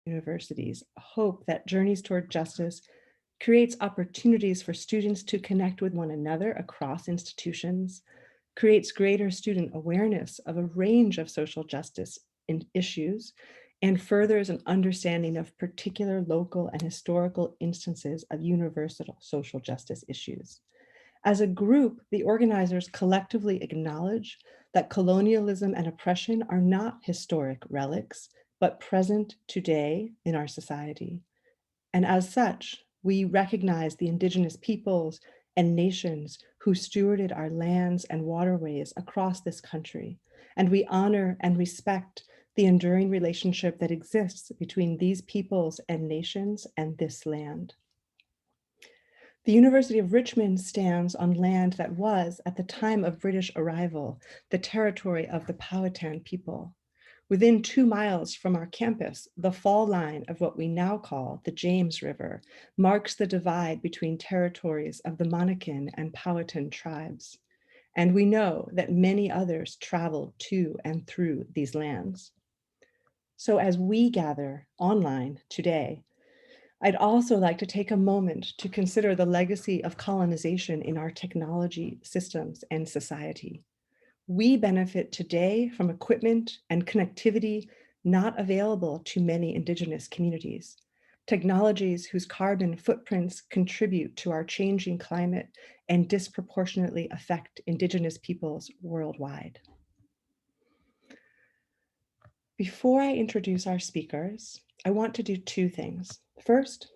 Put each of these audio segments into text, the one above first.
universities hope that Journeys Toward Justice creates opportunities for students to connect with one another across institutions, creates greater student awareness of a range of social justice issues, and furthers an understanding of particular local and historical instances of universal social justice issues. As a group, the organizers collectively acknowledge that colonialism and oppression are not historic relics, but present today in our society. And as such, we recognize the indigenous peoples and nations who stewarded our lands and waterways across this country. And we honor and respect the enduring relationship that exists between these peoples and nations and this land. The University of Richmond stands on land that was, at the time of British arrival, the territory of the Powhatan people. Within 2 miles from our campus, the fall line of what we now call the James River marks the divide between territories of the Monacan and Powhatan tribes. And we know that many others traveled to and through these lands. So as we gather online today, I'd also like to take a moment to consider the legacy of colonization in our technology systems and society. We benefit today from equipment and connectivity not available to many Indigenous communities, technologies whose carbon footprints contribute to our changing climate and disproportionately affect Indigenous peoples worldwide. Before I introduce our speakers, I want to do 2 things. First,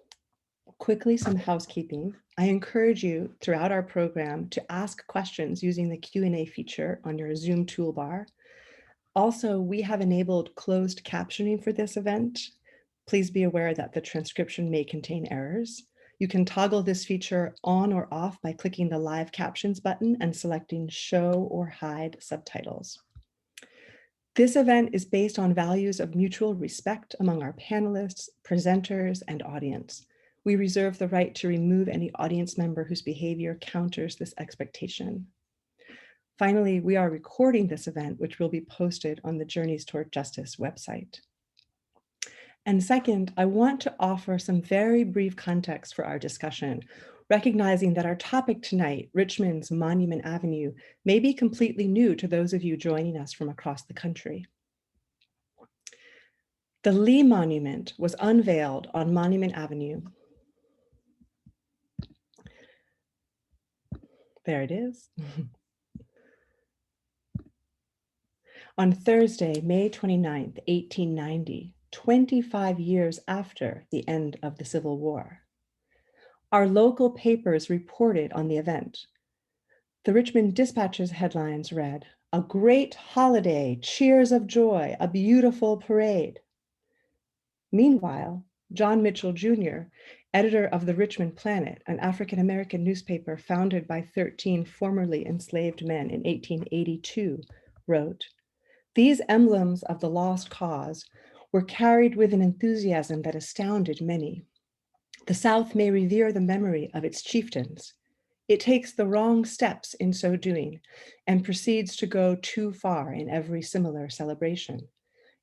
quickly some housekeeping. I encourage you throughout our program to ask questions using the Q&A feature on your Zoom toolbar. Also, we have enabled closed captioning for this event. Please be aware that the transcription may contain errors. You can toggle this feature on or off by clicking the live captions button and selecting show or hide subtitles. This event is based on values of mutual respect among our panelists, presenters, and audience. We reserve the right to remove any audience member whose behavior counters this expectation. Finally, we are recording this event, which will be posted on the Journeys Toward Justice website. And second, I want to offer some very brief context for our discussion, recognizing that our topic tonight, Richmond's Monument Avenue, may be completely new to those of you joining us from across the country. The Lee Monument was unveiled on Monument Avenue. There it is. On Thursday, May 29th, 1890, 25 years after the end of the Civil War. Our local papers reported on the event. The Richmond Dispatch's headlines read, "A great holiday, cheers of joy, a beautiful parade." Meanwhile, John Mitchell Jr., editor of the Richmond Planet, an African-American newspaper founded by 13 formerly enslaved men in 1882, wrote, "These emblems of the lost cause were carried with an enthusiasm that astounded many. The South may revere the memory of its chieftains. It takes the wrong steps in so doing and proceeds to go too far in every similar celebration.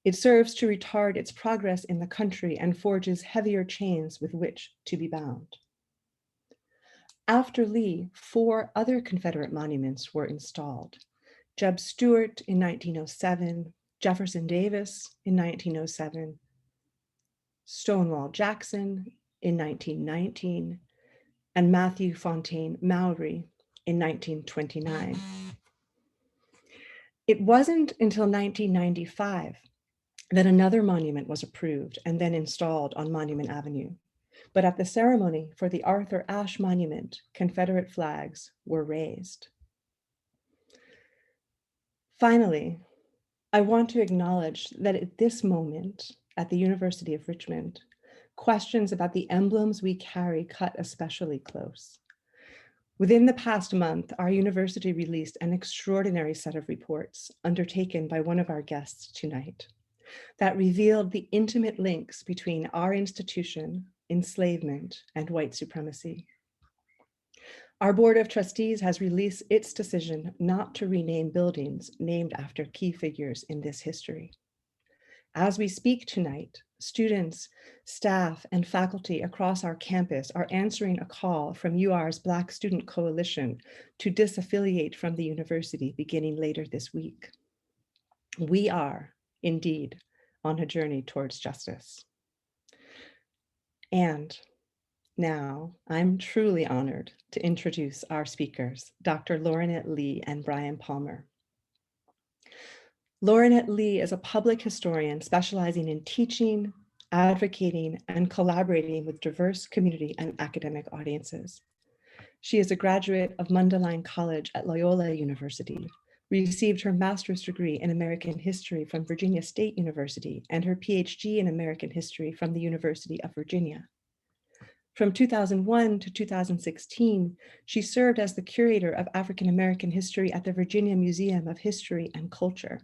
It serves to retard its progress in the country and forges heavier chains with which to be bound." After Lee, 4 other Confederate monuments were installed. Jeb Stuart in 1907, Jefferson Davis in 1907, Stonewall Jackson in 1919, and Matthew Fontaine Maury in 1929. It wasn't until 1995 that another monument was approved and then installed on Monument Avenue. But at the ceremony for the Arthur Ashe Monument, Confederate flags were raised. Finally, I want to acknowledge that at this moment at the University of Richmond, questions about the emblems we carry cut especially close. Within the past month, our university released an extraordinary set of reports undertaken by one of our guests tonight that revealed the intimate links between our institution, enslavement, and white supremacy. Our Board of Trustees has released its decision not to rename buildings named after key figures in this history. As we speak tonight, Students, staff, and faculty across our campus are answering a call from UR's Black Student Coalition to disaffiliate from the university beginning later this week. We are, indeed, on a journey towards justice. And now I'm truly honored to introduce our speakers, Dr. Lauranett Lee and Brian Palmer. Lauranett Lee is a public historian specializing in teaching, advocating, and collaborating with diverse community and academic audiences. She is a graduate of Mundelein College at Loyola University, received her master's degree in American history from Virginia State University and her PhD in American history from the University of Virginia. From 2001 to 2016, she served as the curator of African American history at the Virginia Museum of History and Culture.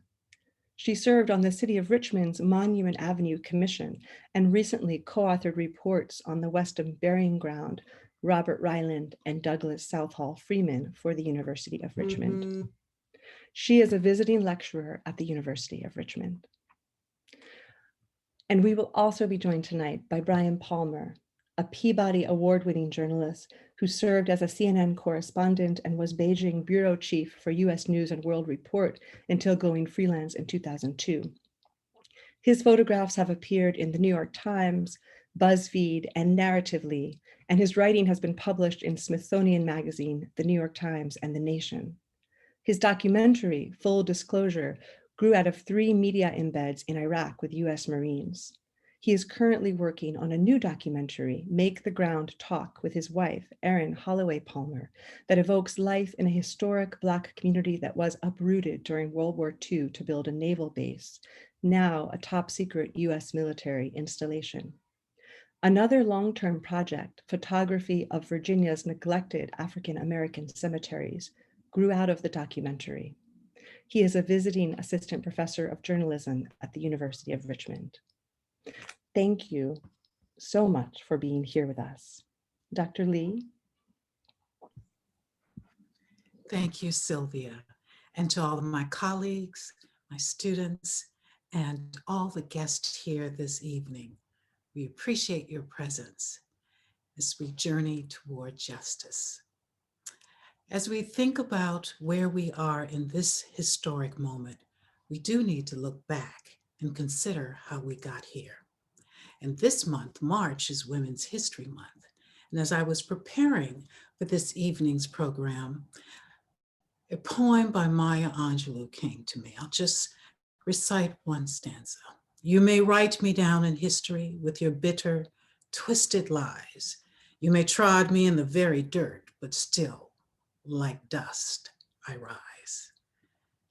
She served on the City of Richmond's Monument Avenue Commission and recently co-authored reports on the Weston Burying Ground, Robert Ryland, and Douglas Southall Freeman for the University of Richmond. She is a visiting lecturer at the University of Richmond. And we will also be joined tonight by Brian Palmer, a Peabody Award-winning journalist who served as a CNN correspondent and was Beijing bureau chief for US News and World Report until going freelance in 2002. His photographs have appeared in the New York Times, BuzzFeed, and Narratively, and his writing has been published in Smithsonian Magazine, the New York Times, and The Nation. His documentary, Full Disclosure, grew out of 3 media embeds in Iraq with US Marines. He is currently working on a new documentary, Make the Ground Talk, with his wife, Erin Holloway Palmer, that evokes life in a historic Black community that was uprooted during World War II to build a naval base, now a top secret US military installation. Another long-term project, photography of Virginia's neglected African American cemeteries, grew out of the documentary. He is a visiting assistant professor of journalism at the University of Richmond. Thank you so much for being here with us. Dr. Lee? Thank you, Sylvia, and to all of my colleagues, my students, and all the guests here this evening. We appreciate your presence as we journey toward justice. As we think about where we are in this historic moment, we do need to look back and consider how we got here. And this month, March, is Women's History Month. And as I was preparing for this evening's program, a poem by Maya Angelou came to me. I'll just recite one stanza. You may write me down in history with your bitter, twisted lies. You may trod me in the very dirt, but still, like dust, I rise.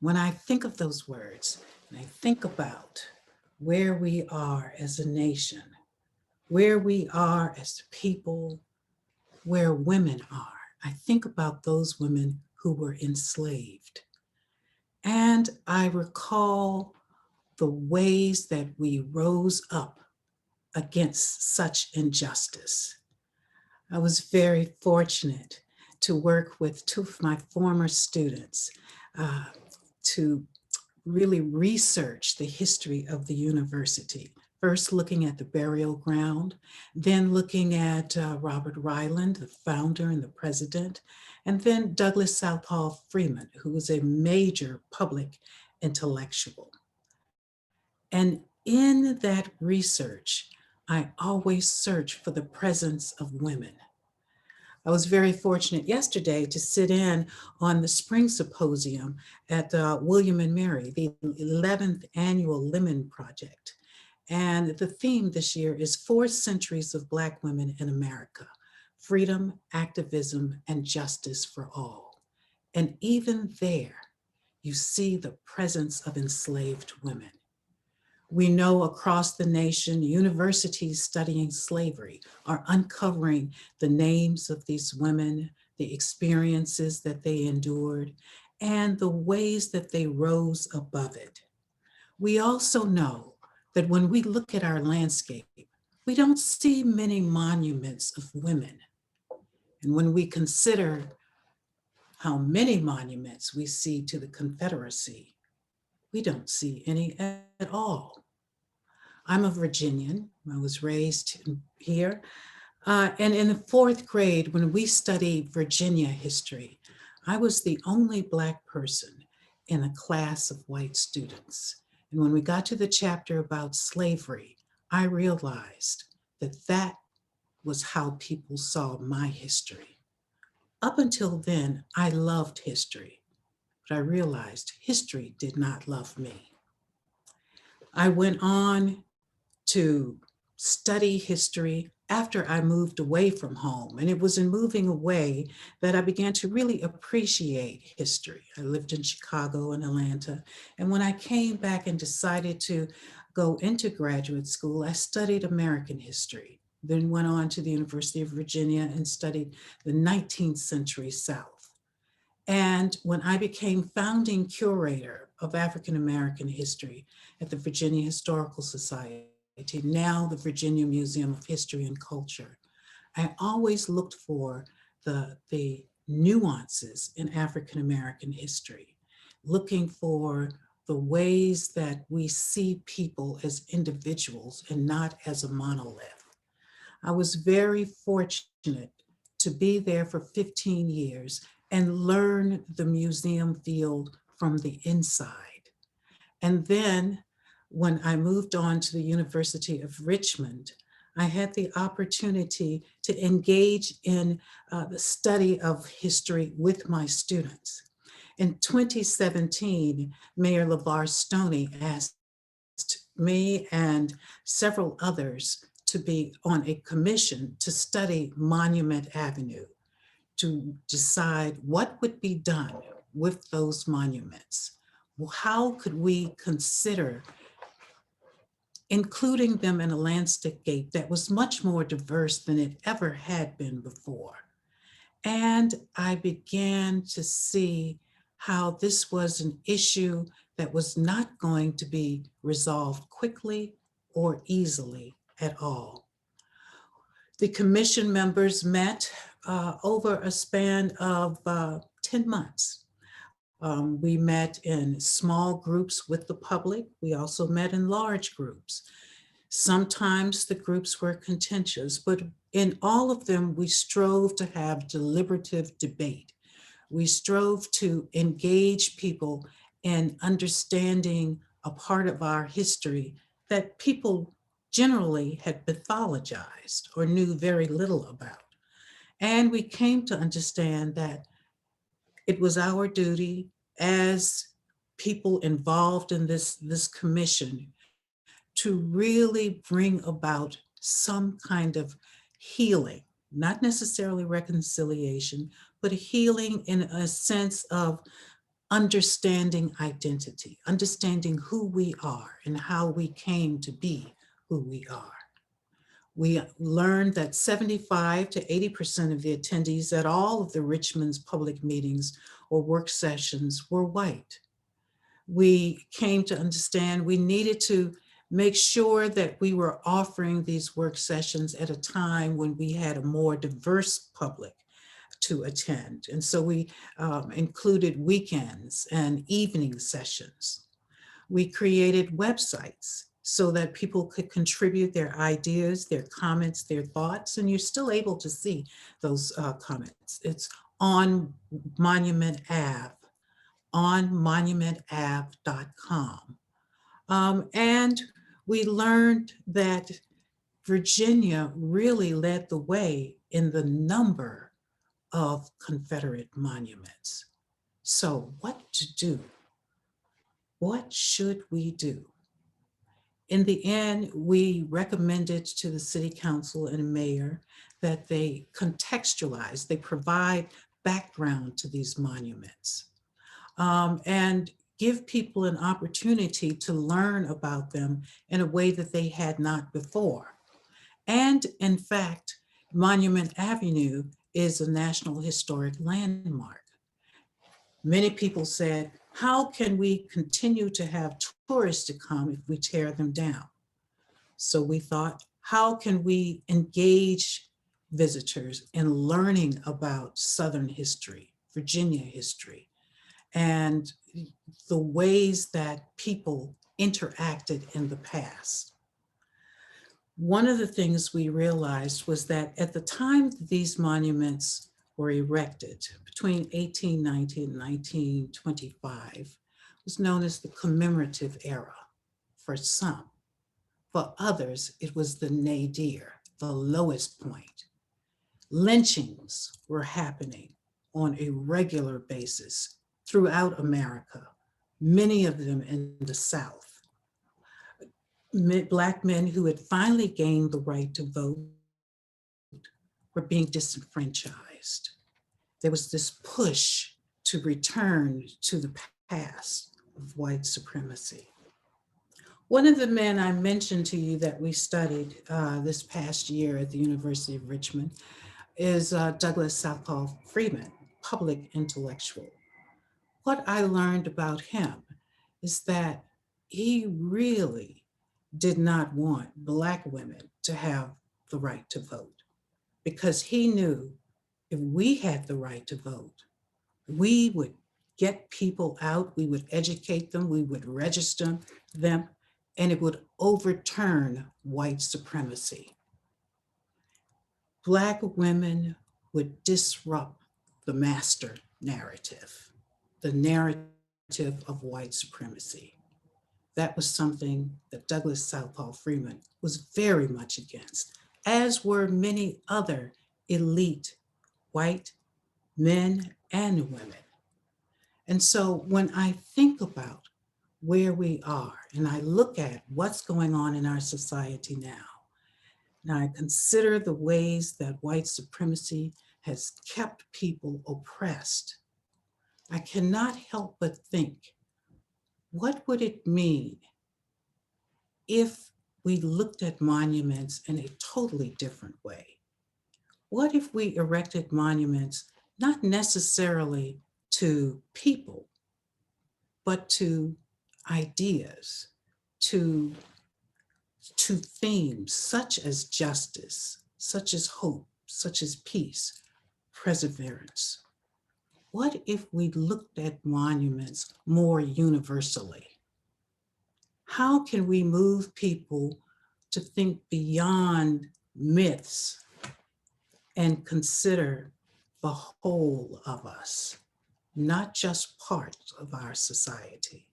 When I think of those words, and I think about where we are as a nation, where we are as people, where women are, I think about those women who were enslaved. And I recall the ways that we rose up against such injustice. I was very fortunate to work with 2 of my former students to really research the history of the university. First looking at the burial ground, then looking at Robert Ryland, the founder and the president, and then Douglas Southall Freeman, who was a major public intellectual. And in that research, I always search for the presence of women. I was very fortunate yesterday to sit in on the spring symposium at William and Mary, the 11th annual Lemon Project. And the theme this year is 4 centuries of Black women in America, freedom, activism, and justice for all. And even there, you see the presence of enslaved women. We know across the nation, universities studying slavery are uncovering the names of these women, the experiences that they endured, and the ways that they rose above it. We also know that when we look at our landscape, we don't see many monuments of women. And when we consider how many monuments we see to the Confederacy, we don't see any at all. I'm a Virginian. I was raised here. And in the fourth grade, when we studied Virginia history, I was the only Black person in a class of white students. And when we got to the chapter about slavery, I realized that that was how people saw my history. Up until then, I loved history, but I realized history did not love me. I went on to study history after I moved away from home. And it was in moving away that I began to really appreciate history. I lived in Chicago and Atlanta. And when I came back and decided to go into graduate school, I studied American history, then went on to the University of Virginia and studied the 19th century South. And when I became founding curator of African American history at the Virginia Historical Society, now the Virginia Museum of History and Culture, I always looked for the nuances in African American history, looking for the ways that we see people as individuals and not as a monolith. I was very fortunate to be there for 15 years and learn the museum field from the inside. And then when I moved on to the University of Richmond, I had the opportunity to engage in the study of history with my students. In 2017, Mayor LeVar Stoney asked me and several others to be on a commission to study Monument Avenue, to decide what would be done with those monuments. Well, how could we consider including them in a landscape that was much more diverse than it ever had been before? And I began to see how this was an issue that was not going to be resolved quickly or easily at all. The commission members met over a span of 10 months. We met in small groups with the public. We also met in large groups. Sometimes the groups were contentious, but in all of them, we strove to have deliberative debate. We strove to engage people in understanding a part of our history that people generally had mythologized or knew very little about. And we came to understand that it was our duty as people involved in this commission to really bring about some kind of healing, not necessarily reconciliation, but a healing in a sense of understanding identity, understanding who we are and how we came to be who we are. We learned that 75 to 80% of the attendees at all of the Richmond's public meetings or work sessions were white. We came to understand we needed to make sure that we were offering these work sessions at a time when we had a more diverse public to attend. And so we included weekends and evening sessions. We created websites so that people could contribute their ideas, their comments, their thoughts, and you're still able to see those comments. It's on Monument Ave, on monumentave.com. And we learned that Virginia really led the way in the number of Confederate monuments. So what to do? What should we do? In the end, we recommended to the city council and mayor that they contextualize, they provide background to these monuments, and give people an opportunity to learn about them in a way that they had not before. And in fact, Monument Avenue is a National Historic Landmark. Many people said, how can we continue to have tourists to come if we tear them down? So we thought, how can we engage visitors in learning about Southern history, Virginia history, and the ways that people interacted in the past? One of the things we realized was that at the time that these monuments were erected, between 1890 and 1925, was known as the commemorative era for some. For others, it was the nadir, the lowest point. Lynchings were happening on a regular basis throughout America, many of them in the South. Black men who had finally gained the right to vote were being disenfranchised. There was this push to return to the past of white supremacy. One of the men I mentioned to you that we studied this past year at the University of Richmond is Douglas Southall Freeman, public intellectual. What I learned about him is that he really did not want Black women to have the right to vote, because he knew if we had the right to vote, we would get people out, we would educate them, we would register them, and it would overturn white supremacy. Black women would disrupt the master narrative, the narrative of white supremacy. That was something that Douglas Southall Freeman was very much against, as were many other elite white men and women. And so when I think about where we are and I look at what's going on in our society now, and I consider the ways that white supremacy has kept people oppressed, I cannot help but think, what would it mean if we looked at monuments in a totally different way? What if we erected monuments not necessarily to people, but to ideas, to themes such as justice, such as hope, such as peace, perseverance? What if we looked at monuments more universally? How can we move people to think beyond myths and consider the whole of us, not just parts of our society?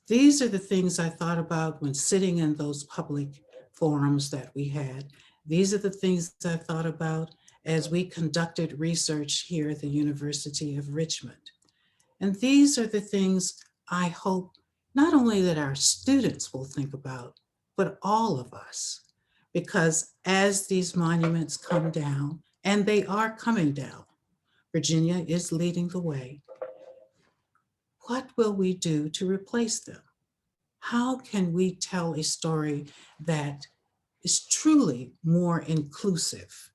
These are the things I thought about when sitting in those public forums that we had. These are the things I thought about as we conducted research here at the University of Richmond. And these are the things I hope not only that our students will think about, but all of us. Because as these monuments come down, and they are coming down, Virginia is leading the way, what will we do to replace them? How can we tell a story that is truly more inclusive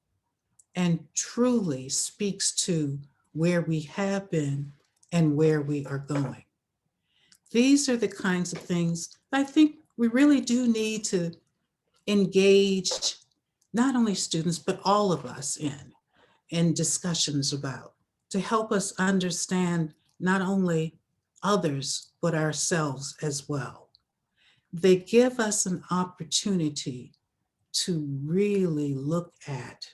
and truly speaks to where we have been and where we are going? These are the kinds of things I think we really do need to engage not only students, but all of us in discussions about, to help us understand not only others, but ourselves as well. They give us an opportunity to really look at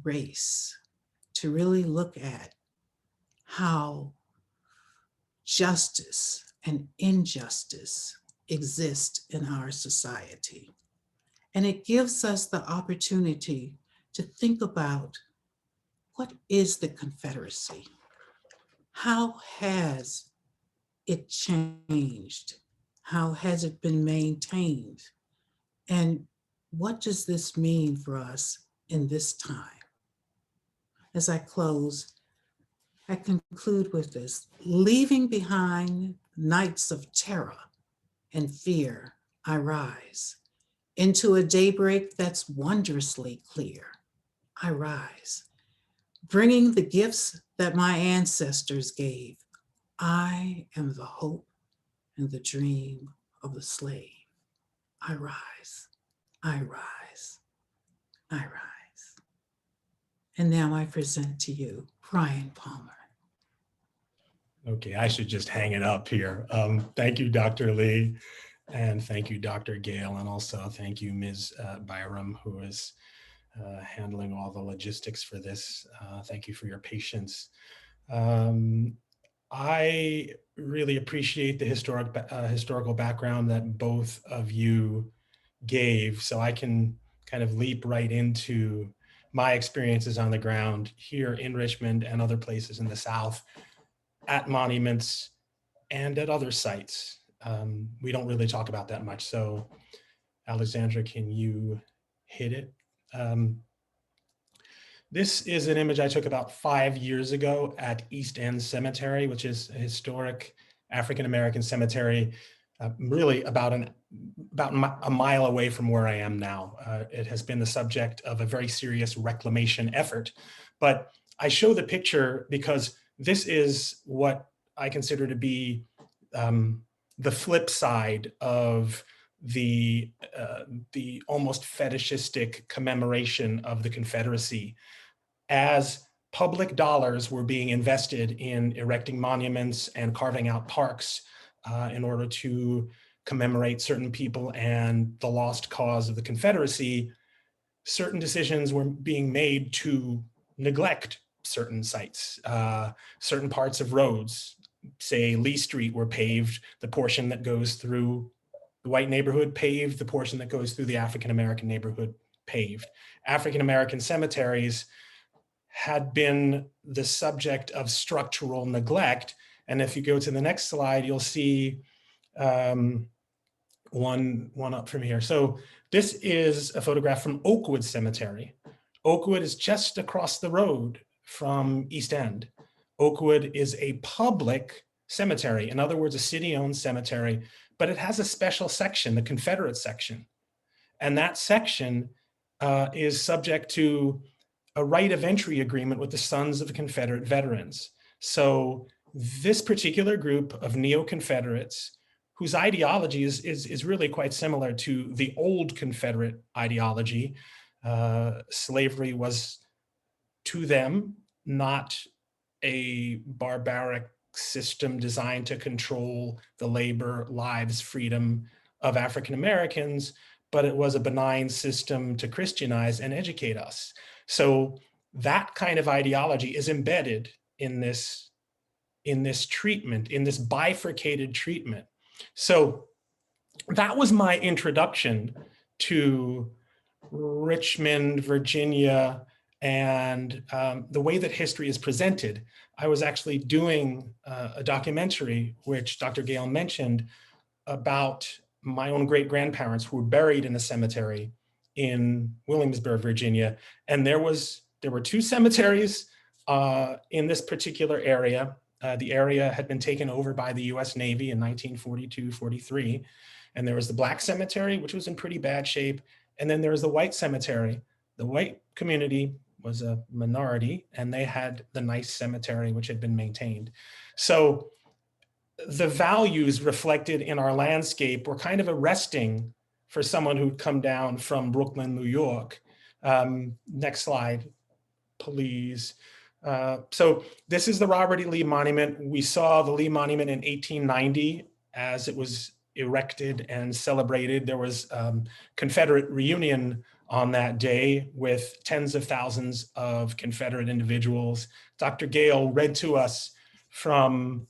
race, to really look at how justice and injustice exist in our society. And it gives us the opportunity to think about, what is the Confederacy? How has it changed? How has it been maintained? And what does this mean for us in this time? As I close, I conclude with this: leaving behind nights of terror and fear, I rise. Into a daybreak that's wondrously clear, I rise. Bringing the gifts that my ancestors gave, I am the hope and the dream of the slave. I rise, I rise, I rise. And now I present to you Brian Palmer. Okay, I should just hang it up here. Thank you, Dr. Lee. And thank you, Dr. Gale, and also thank you, Ms. Byram, who is handling all the logistics for this. Thank you for your patience. I really appreciate the historical background that both of you gave, so I can kind of leap right into my experiences on the ground here in Richmond and other places in the South at monuments and at other sites. We don't really talk about that much. So Alexandra, can you hit it? This is an image I took about 5 years ago at East End Cemetery, which is a historic African-American cemetery, really about a mile away from where I am now. It has been the subject of a very serious reclamation effort, but I show the picture because this is what I consider to be the flip side of the almost fetishistic commemoration of the Confederacy. As public dollars were being invested in erecting monuments and carving out parks in order to commemorate certain people and the lost cause of the Confederacy, certain decisions were being made to neglect certain sites, certain parts of roads. Say Lee Street were paved, the portion that goes through the white neighborhood paved, the portion that goes through the African-American neighborhood paved. African-American cemeteries had been the subject of structural neglect. And if you go to the next slide, you'll see one up from here. So this is a photograph from Oakwood Cemetery. Oakwood is just across the road from East End. Oakwood is a public cemetery, in other words, a city-owned cemetery, but it has a special section, the Confederate section. And that section is subject to a right of entry agreement with the Sons of the Confederate Veterans. So this particular group of neo-Confederates, whose ideology is really quite similar to the old Confederate ideology, slavery was to them not a barbaric system designed to control the labor, lives, freedom of African Americans, but it was a benign system to Christianize and educate us. So that kind of ideology is embedded in this treatment, in this bifurcated treatment. So that was my introduction to Richmond, Virginia, and the way that history is presented. I was actually doing a documentary, which Dr. Gale mentioned, about my own great-grandparents who were buried in a cemetery in Williamsburg, Virginia. And there were two cemeteries in this particular area. The area had been taken over by the US Navy in 1942-43. And there was the Black Cemetery, which was in pretty bad shape. And then there was the White Cemetery. The white community was a minority, and they had the nice cemetery, which had been maintained. So the values reflected in our landscape were kind of arresting for someone who'd come down from Brooklyn, New York. Next slide, please. So this is the Robert E. Lee Monument. We saw the Lee Monument in 1890 as it was erected and celebrated. There was Confederate reunion on that day with tens of thousands of Confederate individuals. Dr. Gale read to us from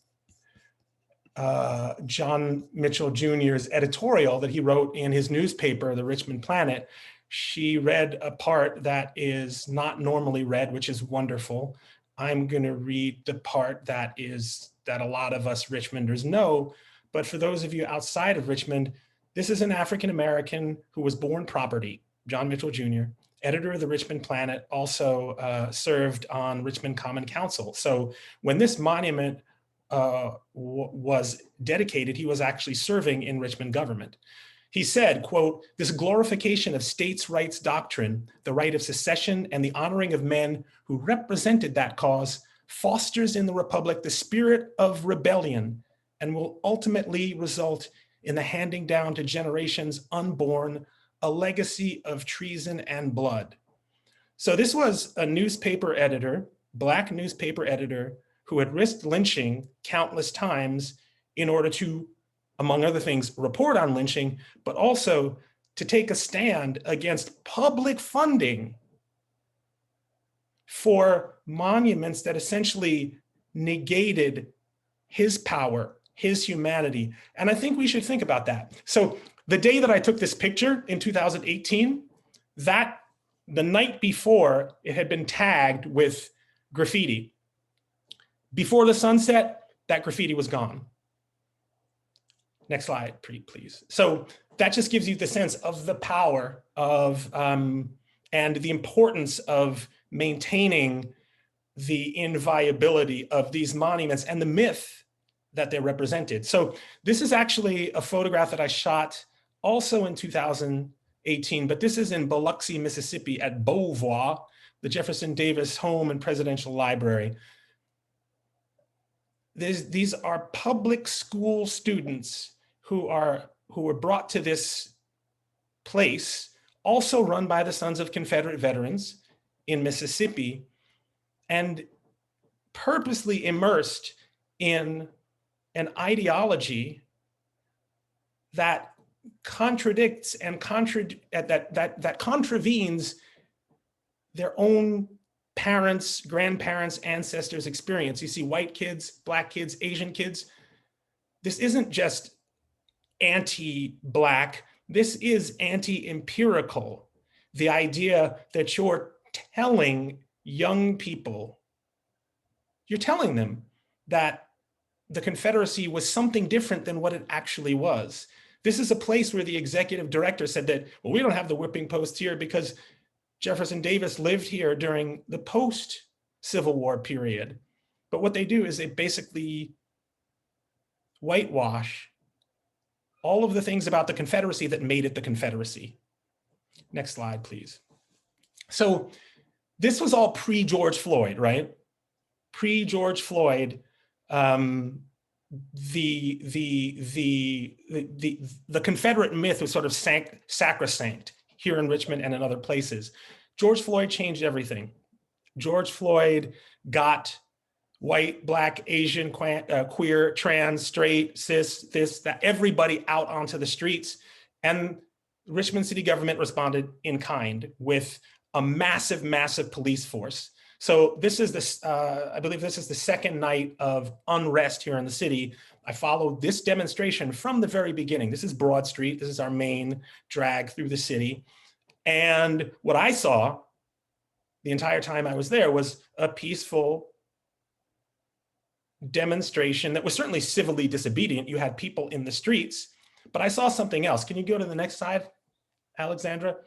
John Mitchell Jr.'s editorial that he wrote in his newspaper, the Richmond Planet. She read a part that is not normally read, which is wonderful. I'm going to read the part that a lot of us Richmonders know, but for those of you outside of Richmond, this is an African-American who was born property, John Mitchell Jr., editor of the Richmond Planet, also served on Richmond Common Council. So when this monument was dedicated, he was actually serving in Richmond government. He said, quote, "This glorification of states' rights doctrine, the right of secession, and the honoring of men who represented that cause fosters in the Republic the spirit of rebellion and will ultimately result in the handing down to generations unborn a legacy of treason and blood." So this was a newspaper editor, Black newspaper editor, who had risked lynching countless times in order to among other things, report on lynching, but also to take a stand against public funding for monuments that essentially negated his power, his humanity. And I think we should think about that. So the day that I took this picture in 2018, the night before, it had been tagged with graffiti. Before the sunset, that graffiti was gone. Next slide, please. So that just gives you the sense of the power of and the importance of maintaining the inviolability of these monuments and the myth that they're represented. So this is actually a photograph that I shot also in 2018, but this is in Biloxi, Mississippi at Beauvoir, the Jefferson Davis Home and Presidential Library. These are public school students who were brought to this place, also run by the Sons of Confederate Veterans in Mississippi, and purposely immersed in an ideology that contradicts and that contravenes their own parents, grandparents, ancestors' experience. You see white kids, black kids, Asian kids. This isn't just anti-black, this is anti-empirical. The idea that you're telling young people, you're telling them that the Confederacy was something different than what it actually was. This is a place where the executive director said that, well, we don't have the whipping post here because Jefferson Davis lived here during the post-Civil War period. But what they do is they basically whitewash all of the things about the Confederacy that made it the Confederacy. Next slide, please. So this was all pre-George Floyd, right? Pre-George Floyd, the Confederate myth was sort of sacrosanct here in Richmond and in other places. George Floyd changed everything. George Floyd got white, black, Asian, queer, trans, straight, cis, this, that, everybody out onto the streets. And Richmond city government responded in kind with a massive, massive police force. So this is this, I believe this is the second night of unrest here in the city. I followed this demonstration from the very beginning. This is Broad Street. This is our main drag through the city. And what I saw the entire time I was there was a peaceful demonstration that was certainly civilly disobedient. You had people in the streets, but I saw something else. Can you go to the next slide, Alexandra?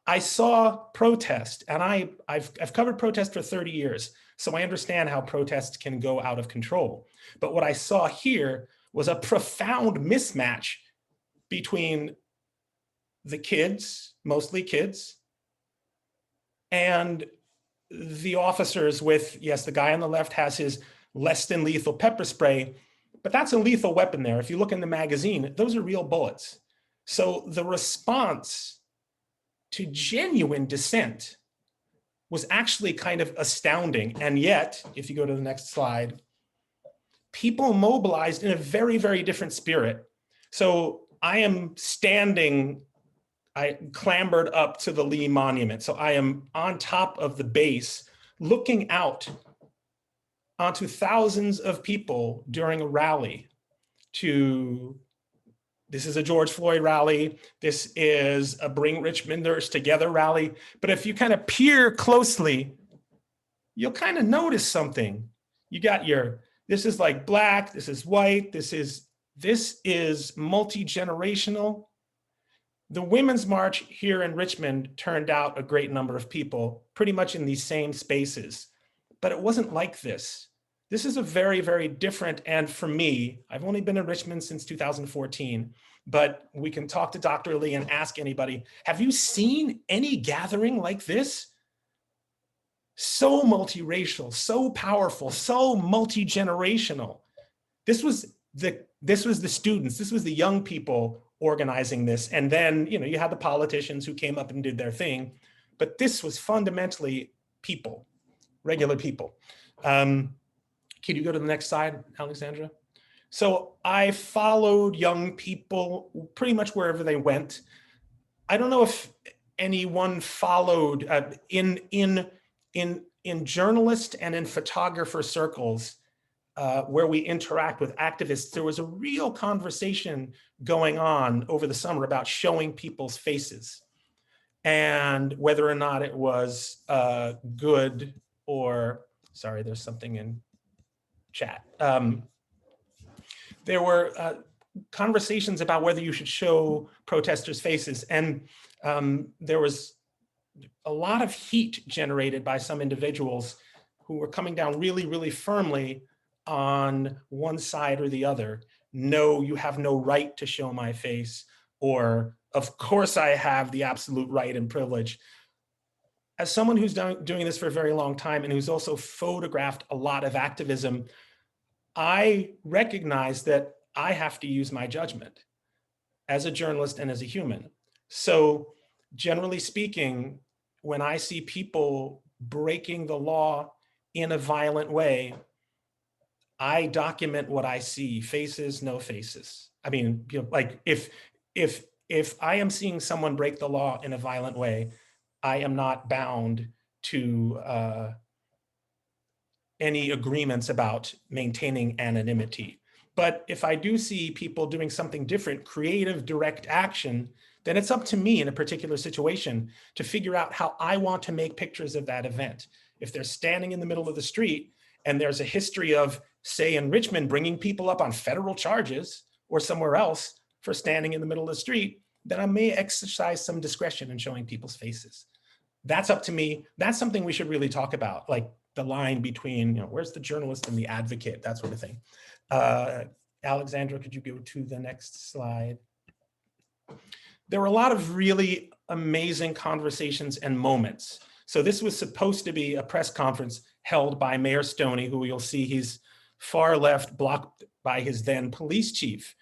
I saw protest, and I've covered protest for 30 years, so I understand how protests can go out of control. But what I saw here was a profound mismatch between the kids, mostly kids, and the officers with, yes, the guy on the left has his less than lethal pepper spray, but that's a lethal weapon there. If you look in the magazine, those are real bullets. So the response to genuine dissent was actually kind of astounding. And yet, if you go to the next slide, people mobilized in a very, very different spirit. So I am standing, I clambered up to the Lee Monument. So I am on top of the base, looking out onto thousands of people during a rally this is a George Floyd rally. This is a Bring Richmonders Together rally. But if you kind of peer closely, you'll kind of notice something. You got this is like black, this is white, this is multi-generational. The Women's March here in Richmond turned out a great number of people, pretty much in these same spaces, but it wasn't like this. This is a very, very different, and for me, I've only been in Richmond since 2014, but we can talk to Dr. Lee and ask anybody, have you seen any gathering like this? So multiracial, so powerful, so multi-generational. This was the students, this was the young people organizing this. And then, you had the politicians who came up and did their thing, but this was fundamentally people, regular people. Can you go to the next slide, Alexandra? So I followed young people pretty much wherever they went. I don't know if anyone followed in journalist and in photographer circles where we interact with activists. There was a real conversation going on over the summer about showing people's faces and whether or not it was good or, sorry, there's something in chat. There were conversations about whether you should show protesters' faces. And there was a lot of heat generated by some individuals who were coming down really, really firmly on one side or the other. No, you have no right to show my face, or of course I have the absolute right and privilege. As someone who's doing this for a very long time and who's also photographed a lot of activism, I recognize that I have to use my judgment as a journalist and as a human. So generally speaking, when I see people breaking the law in a violent way, I document what I see, faces, no faces. I mean, you know, like if I am seeing someone break the law in a violent way, I am not bound to any agreements about maintaining anonymity. But if I do see people doing something different, creative, direct action, then it's up to me in a particular situation to figure out how I want to make pictures of that event. If they're standing in the middle of the street and there's a history of, say in Richmond, bringing people up on federal charges or somewhere else for standing in the middle of the street, then I may exercise some discretion in showing people's faces. That's up to me. That's something we should really talk about, like the line between, you know, where's the journalist and the advocate, that sort of thing. Alexandra, could you go to the next slide? There were a lot of really amazing conversations and moments. So this was supposed to be a press conference held by Mayor Stoney, who you'll see he's far left, blocked by his then police chief.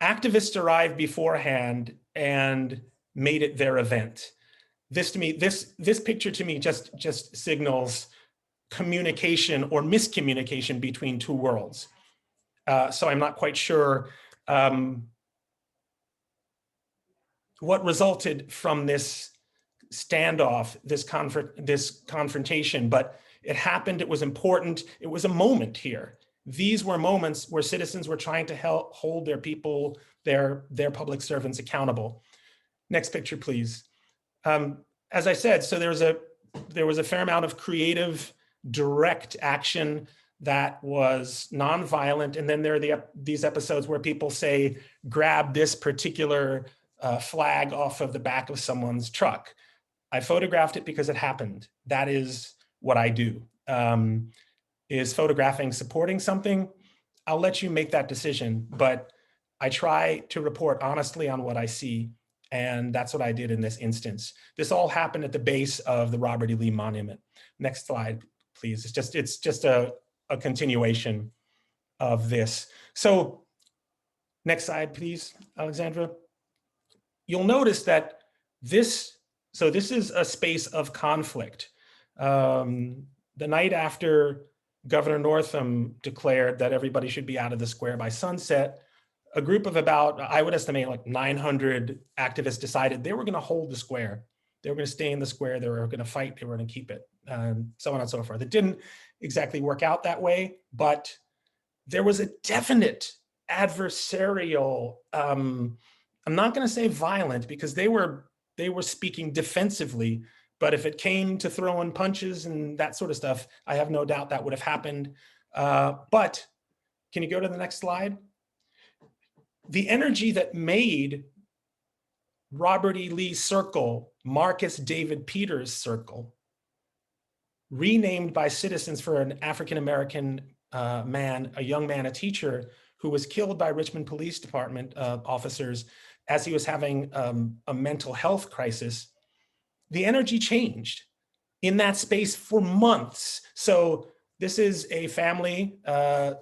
Activists arrived beforehand and made it their event. This to me, this picture to me just signals communication or miscommunication between two worlds. So I'm not quite sure what resulted from this standoff, this confrontation, but it happened, it was important, it was a moment here. These were moments where citizens were trying to help hold their people, their public servants accountable. Next picture, please. As I said, so there was a fair amount of creative, direct action that was nonviolent, and then there are these episodes where people say, grab this particular flag off of the back of someone's truck. I photographed it because it happened. That is what I do. Is photographing supporting something? I'll let you make that decision, but I try to report honestly on what I see, and that's what I did in this instance. This all happened at the base of the Robert E. Lee Monument. Next slide, please. It's just a continuation of this. So next slide, please, Alexandra. You'll notice that this is a space of conflict. The night after Governor Northam declared that everybody should be out of the square by sunset, a group of about, I would estimate like 900 activists decided they were going to hold the square. They were going to stay in the square. They were going to fight. They were going to keep it, so on and so forth. It didn't exactly work out that way, but there was a definite adversarial, I'm not going to say violent because they were speaking defensively, but if it came to throwing punches and that sort of stuff, I have no doubt that would have happened. But can you go to the next slide? The energy that made Robert E. Lee Circle, Marcus David Peters Circle, renamed by citizens for an African-American man, a young man, a teacher, who was killed by Richmond Police Department officers as he was having a mental health crisis. The energy changed in that space for months. So this is a family, the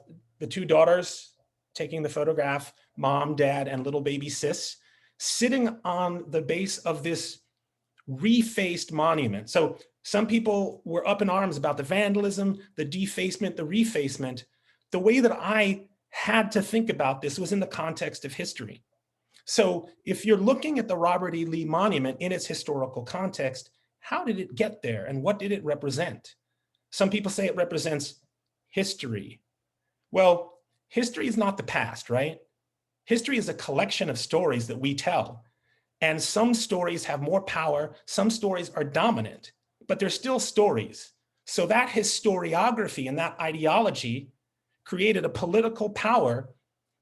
two daughters taking the photograph, mom, dad, and little baby sis, sitting on the base of this refaced monument. So some people were up in arms about the vandalism, the defacement, the refacement. The way that I had to think about this was in the context of history. So if you're looking at the Robert E. Lee Monument in its historical context, how did it get there and what did it represent? Some people say it represents history. Well, history is not the past, right? History is a collection of stories that we tell. And some stories have more power, some stories are dominant, but they're still stories. So that historiography and that ideology created a political power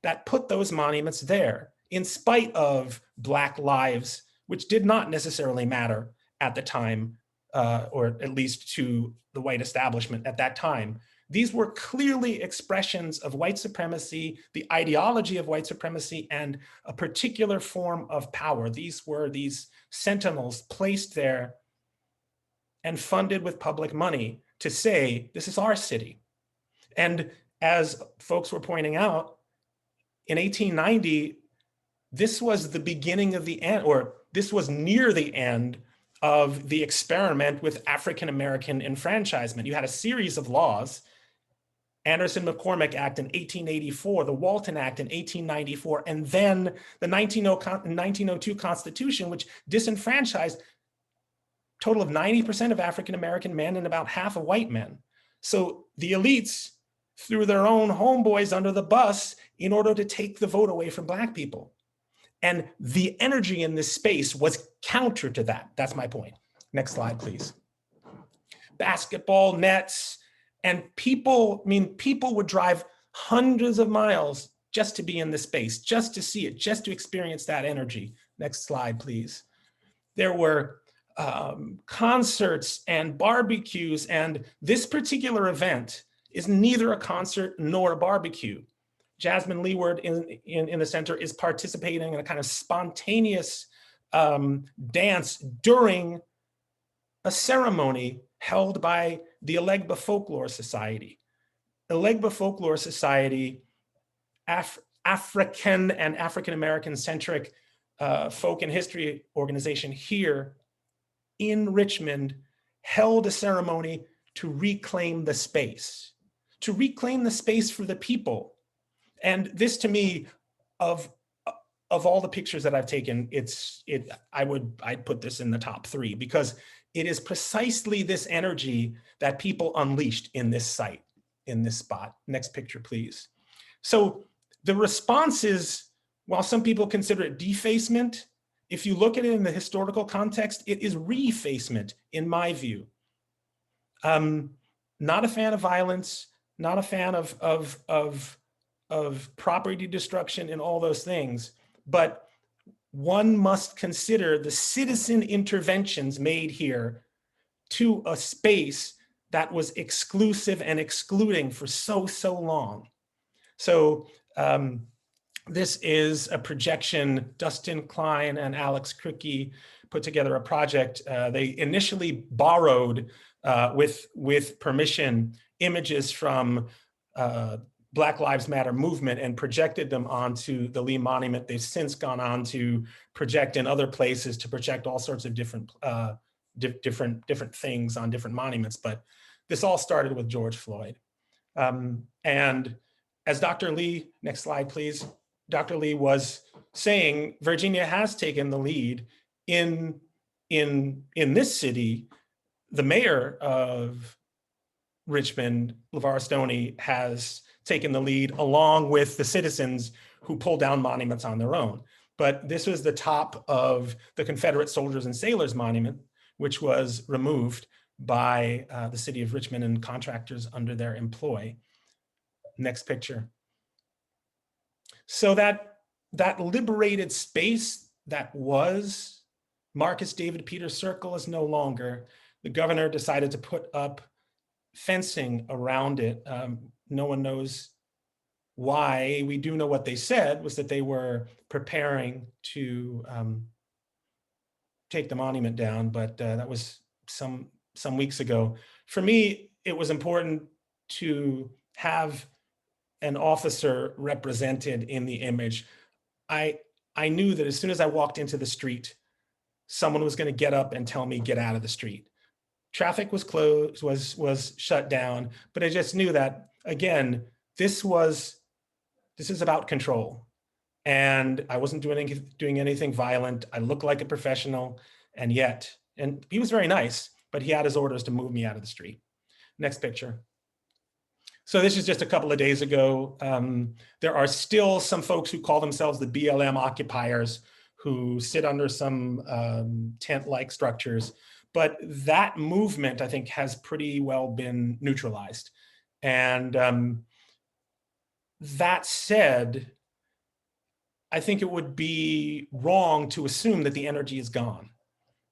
that put those monuments there, in spite of Black lives, which did not necessarily matter at the time, or at least to the white establishment at that time. These were clearly expressions of white supremacy, the ideology of white supremacy, and a particular form of power. These were these sentinels placed there and funded with public money to say, this is our city. And as folks were pointing out, in 1890, this was the beginning of the end, or this was near the end of the experiment with African-American enfranchisement. You had a series of laws, Anderson-McCormick Act in 1884, the Walton Act in 1894, and then the 1902 Constitution, which disenfranchised a total of 90% of African-American men and about half of white men. So the elites threw their own homeboys under the bus in order to take the vote away from Black people. And the energy in this space was counter to that. That's my point. Next slide, please. Basketball nets, and people would drive hundreds of miles just to be in this space, just to see it, just to experience that energy. Next slide, please. There were concerts and barbecues, and this particular event is neither a concert nor a barbecue. Jasmine Leeward in the center is participating in a kind of spontaneous dance during a ceremony held by the Elegba Folklore Society. Elegba Folklore Society, African and African-American centric folk and history organization here in Richmond, held a ceremony to reclaim the space for the people. And this, to me, of all the pictures that I've taken, I'd put this in the top 3, because it is precisely this energy that people unleashed in this site, in this spot. Next picture, please. So the response is, while some people consider it defacement, if you look at it in the historical context, it is refacement, in my view. Not a fan of violence, not a fan of property destruction and all those things, but one must consider the citizen interventions made here to a space that was exclusive and excluding for so long. So this is a projection. Dustin Klein and Alex Cricky put together a project. They initially borrowed, with permission, images from Black Lives Matter movement and projected them onto the Lee Monument. They've since gone on to project in other places, to project all sorts of different things on different monuments. But this all started with George Floyd. And as Dr. Lee, next slide, please. Dr. Lee was saying, Virginia has taken the lead in this city. The mayor of Richmond, LeVar Stoney, has taken the lead along with the citizens who pull down monuments on their own. But this was the top of the Confederate Soldiers and Sailors Monument, which was removed by the city of Richmond and contractors under their employ. Next picture. So that liberated space that was Marcus David Peters Circle is no longer. The governor decided to put up fencing around it. No one knows why. We do know what they said was that they were preparing to take the monument down, but that was some weeks ago. For me, it was important to have an officer represented in the image. I knew that as soon as I walked into the street, someone was going to get up and tell me, get out of the street. Traffic was closed, was shut down, but I just knew that, again, this was This is about control. And I wasn't doing anything violent. I looked like a professional, and he was very nice, but he had his orders to move me out of the street. Next picture. So this is just a couple of days ago. There are still some folks who call themselves the BLM occupiers who sit under some tent-like structures. But that movement, I think, has pretty well been neutralized. And that said, I think it would be wrong to assume that the energy is gone.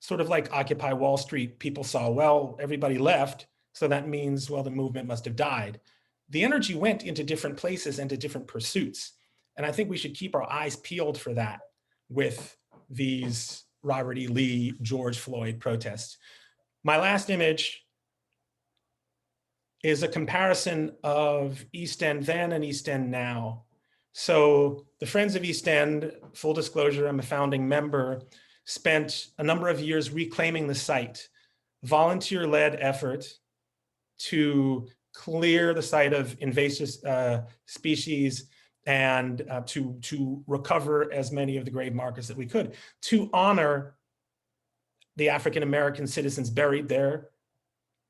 Sort of like Occupy Wall Street, people saw, well, everybody left, so that means, well, the movement must have died. The energy went into different places and to different pursuits. And I think we should keep our eyes peeled for that with these Robert E. Lee, George Floyd protests. My last image is a comparison of East End then and East End now. So the Friends of East End, full disclosure, I'm a founding member, spent a number of years reclaiming the site, volunteer-led effort to clear the site of invasive species and to recover as many of the grave markers that we could, to honor the African-American citizens buried there,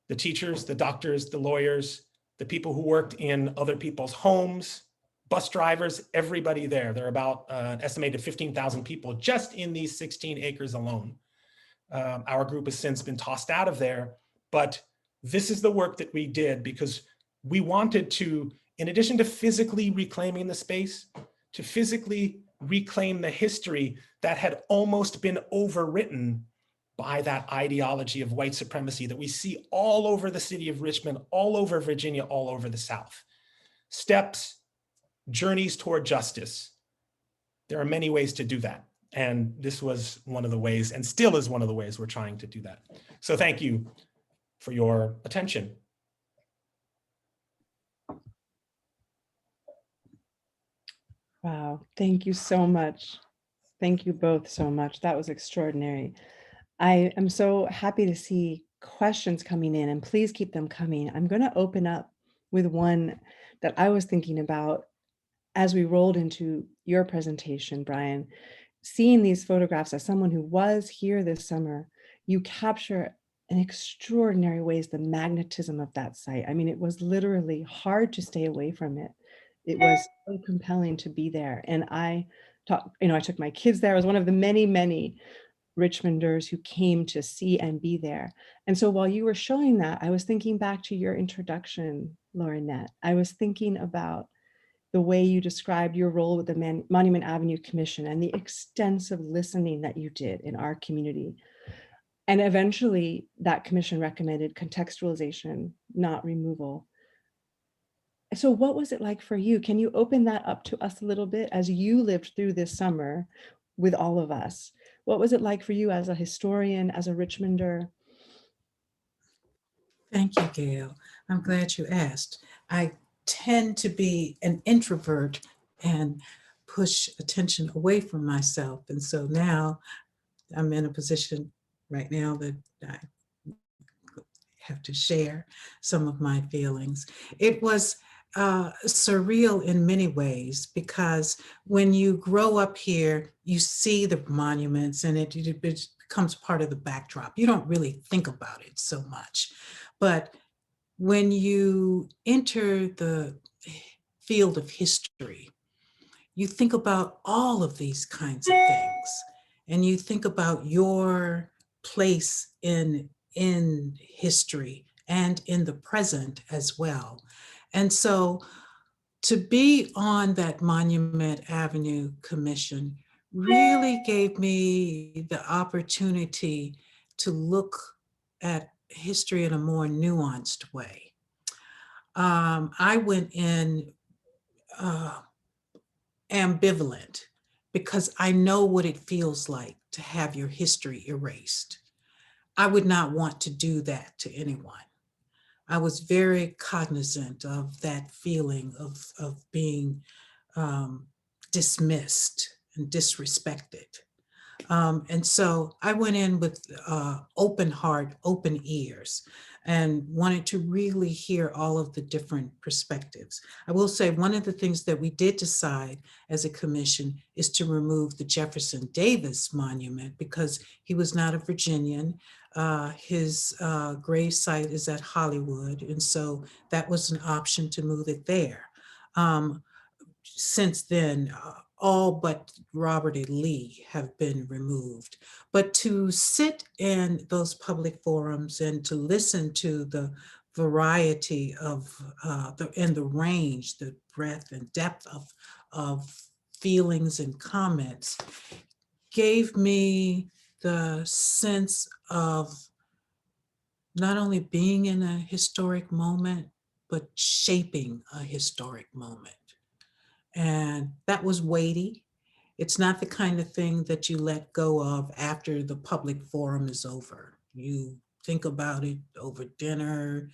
the teachers, the doctors, the lawyers, the people who worked in other people's homes, bus drivers, everybody there. There are about an estimated 15,000 people just in these 16 acres alone. Our group has since been tossed out of there, but this is the work that we did because we wanted to, in addition to physically reclaiming the space, to physically reclaim the history that had almost been overwritten by that ideology of white supremacy that we see all over the city of Richmond, all over Virginia, all over the South. Steps, journeys toward justice. There are many ways to do that. And this was one of the ways, and still is one of the ways we're trying to do that. So thank you for your attention. Wow, thank you so much. Thank you both so much. That was extraordinary. I am so happy to see questions coming in, and please keep them coming. I'm going to open up with one that I was thinking about as we rolled into your presentation, Brian. Seeing these photographs as someone who was here this summer, you capture in extraordinary ways the magnetism of that site. I mean, it was literally hard to stay away from it. It was so compelling to be there. And I took my kids there. I was one of the many, many Richmonders who came to see and be there. And so while you were showing that, I was thinking back to your introduction, Lauranett. I was thinking about the way you described your role with the Monument Avenue Commission and the extensive listening that you did in our community. And eventually that commission recommended contextualization, not removal. So what was it like for you? Can you open that up to us a little bit as you lived through this summer with all of us? What was it like for you as a historian, as a Richmonder? Thank you, Gail. I'm glad you asked. I tend to be an introvert and push attention away from myself. And so now I'm in a position right now that I have to share some of my feelings. It was surreal in many ways because when you grow up here, you see the monuments and it becomes part of the backdrop. You don't really think about it so much. But when you enter the field of history, you think about all of these kinds of things. And you think about your place in history and in the present as well. And so to be on that Monument Avenue Commission really gave me the opportunity to look at history in a more nuanced way. I went in ambivalent because I know what it feels like to have your history erased. I would not want to do that to anyone. I was very cognizant of that feeling of being dismissed and disrespected. And so I went in with open heart, open ears, and wanted to really hear all of the different perspectives. I will say one of the things that we did decide as a commission is to remove the Jefferson Davis monument because he was not a Virginian. His grave site is at Hollywood, and so that was an option to move it there. Since then, all but Robert E. Lee have been removed. But to sit in those public forums and to listen to the variety of, and the range, the breadth and depth of feelings and comments gave me the sense of not only being in a historic moment, but shaping a historic moment. And that was weighty. It's not the kind of thing that you let go of after the public forum is over. You think about it over dinner.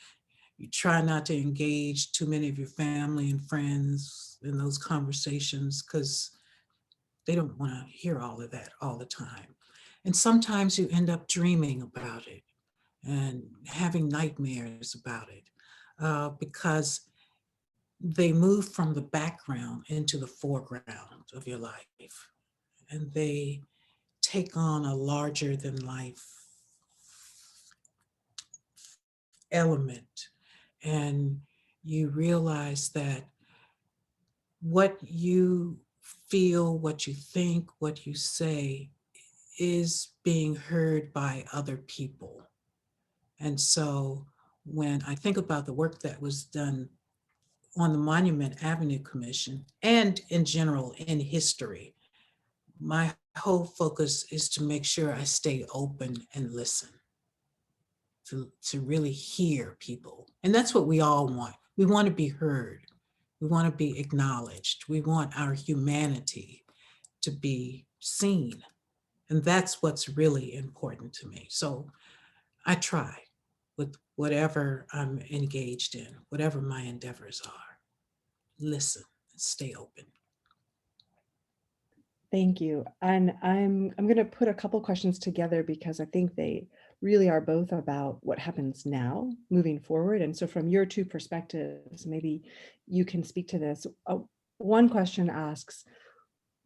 You try not to engage too many of your family and friends in those conversations because they don't want to hear all of that all the time. And sometimes you end up dreaming about it and having nightmares about it because they move from the background into the foreground of your life, and they take on a larger than life element. And you realize that what you feel, what you think, what you say is being heard by other people. And so when I think about the work that was done on the Monument Avenue Commission and in general in history, my whole focus is to make sure I stay open and listen, to really hear people. And that's what we all want. We want to be heard. We want to be acknowledged. We want our humanity to be seen. And that's what's really important to me. So I try with whatever I'm engaged in, whatever my endeavors are. Listen, stay open. Thank you. And I'm going to put a couple questions together because I think they really are both about what happens now moving forward. And so from your two perspectives, maybe you can speak to this. One question asks,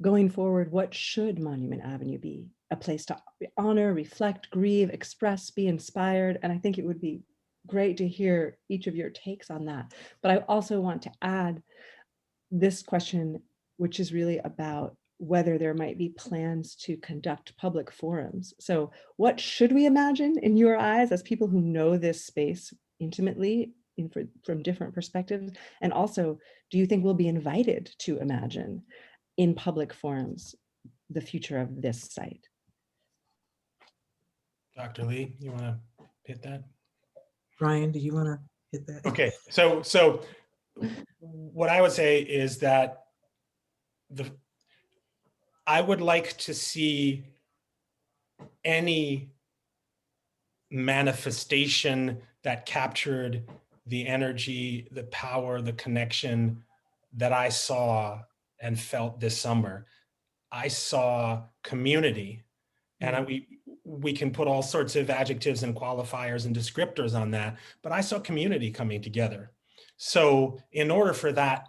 going forward, what should Monument Avenue be? A place to honor, reflect, grieve, express, be inspired. And I think it would be great to hear each of your takes on that. But I also want to add this question, which is really about whether there might be plans to conduct public forums. So what should we imagine in your eyes as people who know this space intimately from different perspectives? And also, do you think we'll be invited to imagine in public forums the future of this site? Dr. Lee, you want to hit that? Brian, do you want to hit that? Okay, so what I would say is that I would like to see any manifestation that captured the energy, the power, the connection that I saw and felt this summer. I saw community, and we can put all sorts of adjectives and qualifiers and descriptors on that, but I saw community coming together. So in order for that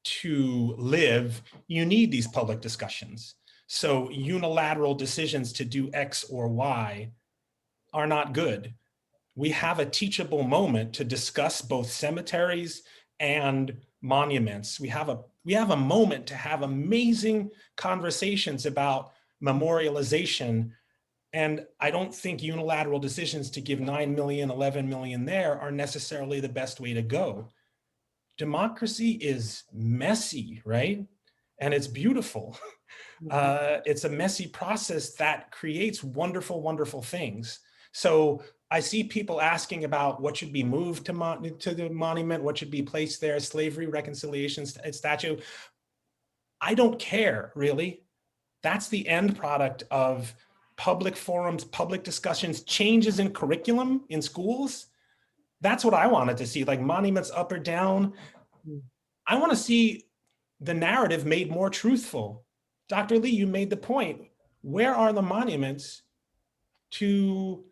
to live, you need these public discussions. So unilateral decisions to do X or Y are not good. We have a teachable moment to discuss both cemeteries and monuments. We have a moment to have amazing conversations about memorialization. And I don't think unilateral decisions to give 9 million, 11 million there are necessarily the best way to go. Democracy is messy, right? And it's beautiful. It's a messy process that creates wonderful, wonderful things. So I see people asking about what should be moved to the monument, what should be placed there, slavery, reconciliation statue. I don't care, really. That's the end product of public forums, public discussions, changes in curriculum in schools. That's what I wanted to see, like monuments up or down. I want to see the narrative made more truthful. Dr. Lee, you made the point. where are the monuments to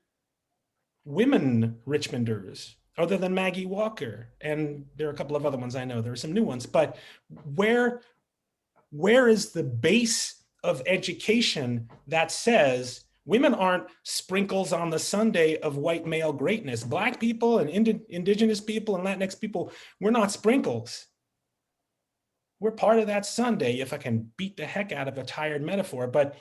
women Richmonders, other than Maggie Walker? And there are a couple of other ones I know, there are some new ones, but where is the base of education that says women aren't sprinkles on the Sunday of white male greatness? Black people and indigenous people and Latinx people, we're not sprinkles. We're part of that Sunday, if I can beat the heck out of a tired metaphor. But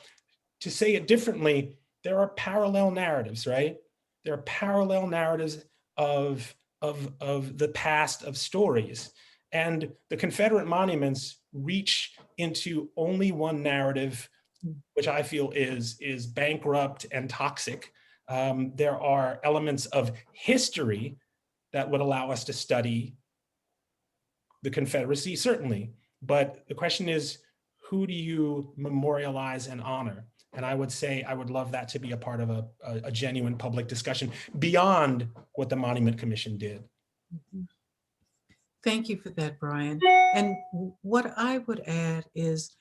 to say it differently, there are parallel narratives, right? There are parallel narratives of the past, of stories. And the Confederate monuments reach into only one narrative, which I feel is bankrupt and toxic. There are elements of history that would allow us to study the Confederacy, certainly. But the question is, who do you memorialize and honor? And I would say I would love that to be a part of a genuine public discussion beyond what the Monument Commission did. Thank you for that, Brian. And what I would add is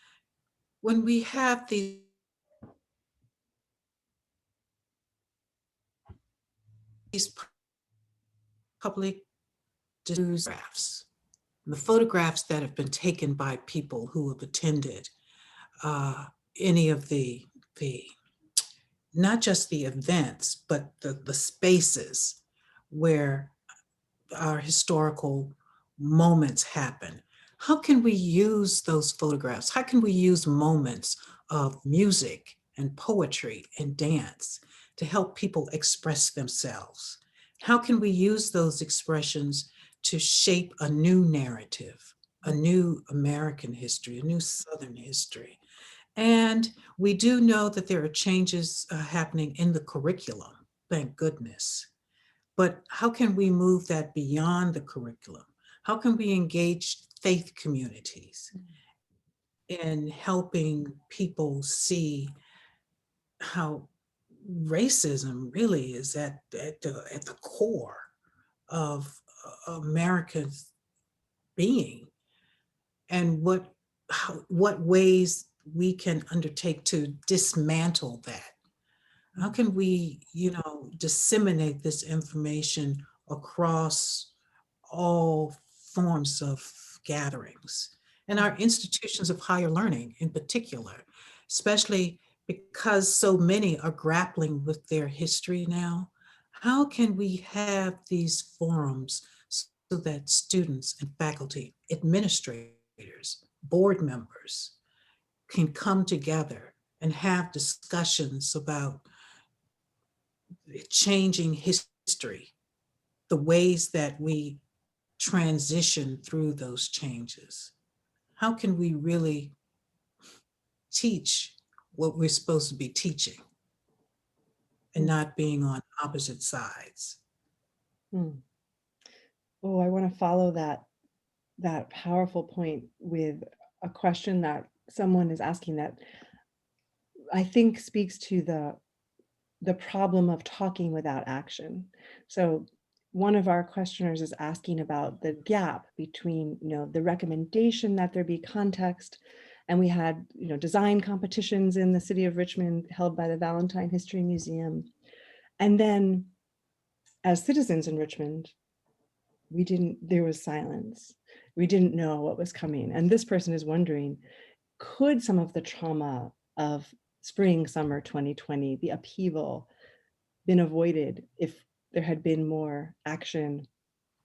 when we have these public photographs, the photographs that have been taken by people who have attended any of the not just the events, but the spaces where our historical moments happen. How can we use those photographs? How can we use moments of music and poetry and dance to help people express themselves? How can we use those expressions to shape a new narrative, a new American history, a new Southern history? And we do know that there are changes happening in the curriculum, thank goodness. But how can we move that beyond the curriculum? How can we engage faith communities in helping people see how racism really is at the core of America's being, and what ways we can undertake to dismantle that? How can we, disseminate this information across all forms of gatherings and our institutions of higher learning in particular, especially because so many are grappling with their history now? How can we have these forums so that students and faculty, administrators, board members can come together and have discussions about changing history, the ways that we transition through those changes? How can we really teach what we're supposed to be teaching and not being on opposite sides? Oh, I want to follow that powerful point with a question that someone is asking that I think speaks to the problem of talking without action. So one of our questioners is asking about the gap between, the recommendation that there be context, and we had, design competitions in the city of Richmond held by the Valentine History Museum. And then as citizens in Richmond, there was silence. We didn't know what was coming. And this person is wondering, could some of the trauma of spring, summer 2020, the upheaval, been avoided if there had been more action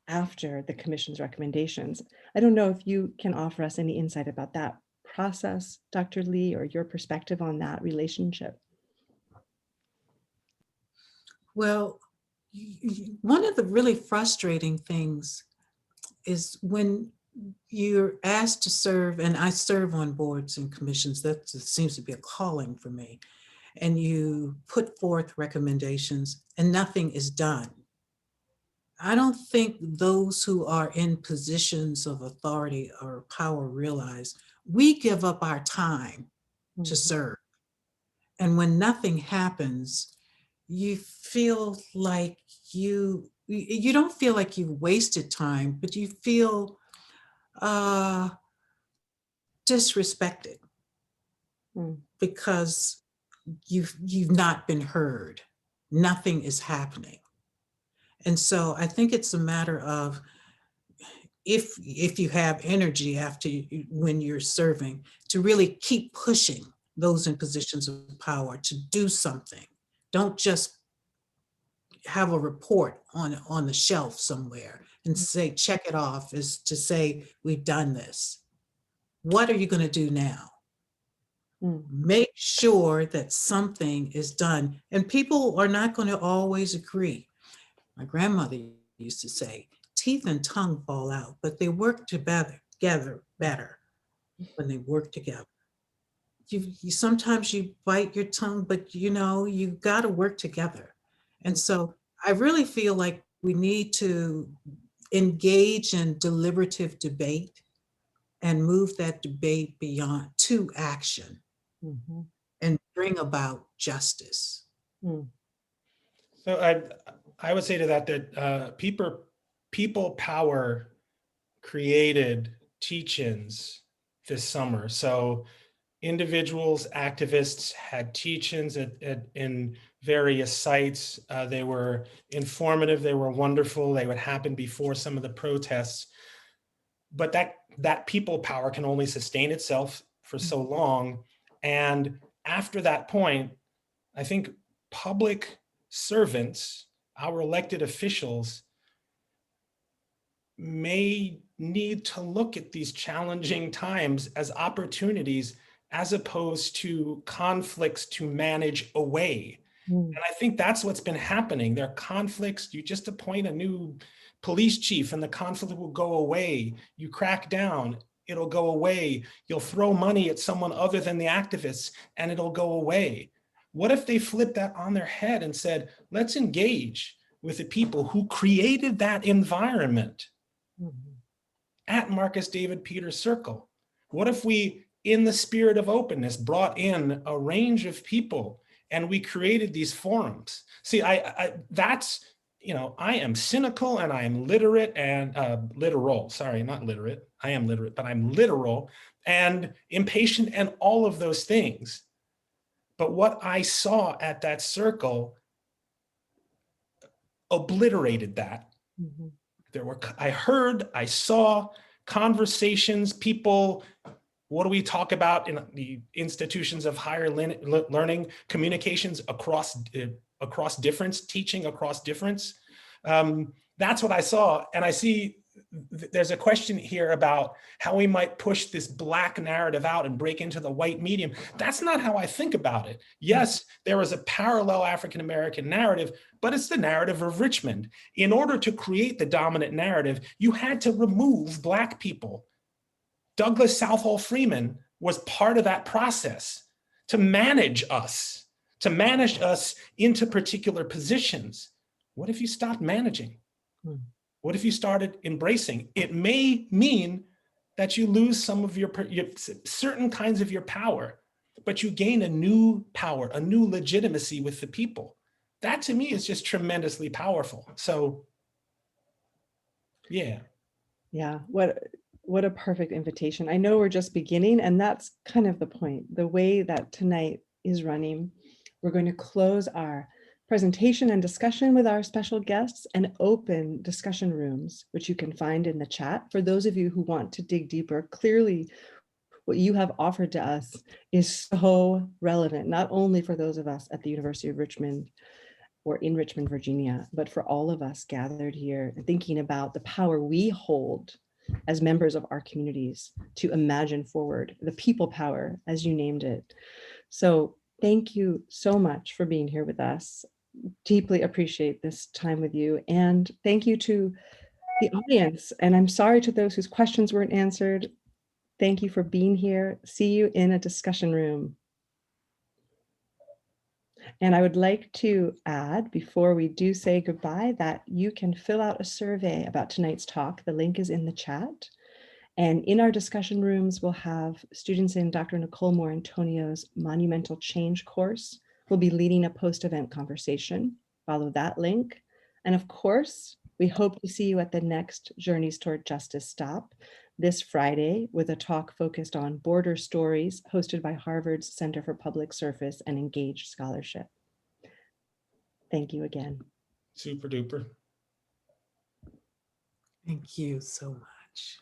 after the commission's recommendations? I don't know if you can offer us any insight about that process, Dr. Lee, or your perspective on that relationship. Well, one of the really frustrating things is when you're asked to serve, and I serve on boards and commissions, that seems to be a calling for me, and you put forth recommendations and nothing is done. I don't think those who are in positions of authority or power realize we give up our time to serve. And when nothing happens, you feel like you don't feel like you've wasted time, but you feel disrespected because you've not been heard. Nothing is happening. And so I think it's a matter of, if you have energy when you're serving, to really keep pushing those in positions of power to do something. Don't just have a report on the shelf somewhere and say, check it off, is to say, we've done this. What are you going to do now? Make sure that something is done. And people are not going to always agree. My grandmother used to say, teeth and tongue fall out, but they work together better when they work together. You sometimes you bite your tongue, but you got to work together. And so I really feel like we need to engage in deliberative debate and move that debate beyond to action and bring about justice. So I would say to that people power created teach-ins this summer. So individuals, activists had teach-ins in various sites. They were informative, they were wonderful, they would happen before some of the protests. But that people power can only sustain itself for so long. And after that point, I think public servants, our elected officials, may need to look at these challenging times as opportunities as opposed to conflicts to manage away. And I think that's what's been happening. There are conflicts. You just appoint a new police chief and the conflict will go away. You crack down, it'll go away. You'll throw money at someone other than the activists and it'll go away. What if they flipped that on their head and said, let's engage with the people who created that environment at Marcus David Peters Circle? What if we, in the spirit of openness, brought in a range of people and we created these forums? See, that's, I am cynical and I am literate and literal, sorry, not literate. I am literate, but I'm literal and impatient and all of those things. But what I saw at that circle obliterated that. I saw conversations, people, what do we talk about in the institutions of higher learning, communications across difference, teaching across difference. That's what I saw. And I see there's a question here about how we might push this Black narrative out and break into the white medium. That's not how I think about it. Yes, there is a parallel African-American narrative, but it's the narrative of Richmond. In order to create the dominant narrative, you had to remove Black people. Douglas Southall Freeman was part of that process to manage us into particular positions. What if you stopped managing? What if you started embracing? It may mean that you lose some of your certain kinds of your power, but you gain a new power, a new legitimacy with the people. That to me is just tremendously powerful. So, yeah. Yeah, what a perfect invitation. I know we're just beginning, and that's kind of the point. The way that tonight is running, we're going to close our presentation and discussion with our special guests and open discussion rooms, which you can find in the chat. For those of you who want to dig deeper, clearly what you have offered to us is so relevant, not only for those of us at the University of Richmond or in Richmond, Virginia, but for all of us gathered here, thinking about the power we hold as members of our communities to imagine forward, the people power, as you named it. So thank you so much for being here with us. Deeply appreciate this time with you. And thank you to the audience. And I'm sorry to those whose questions weren't answered. Thank you for being here. See you in a discussion room. And I would like to add, before we do say goodbye, that you can fill out a survey about tonight's talk. The link is in the chat. And in our discussion rooms, we'll have students in Dr. Nicole Morantonio's Monumental Change course. We'll be leading a post-event conversation. Follow that link. And of course, we hope to see you at the next Journeys Toward Justice stop. this Friday with a talk focused on border stories hosted by Harvard's Center for Public Service and Engaged Scholarship. Thank you again. Super duper. Thank you so much.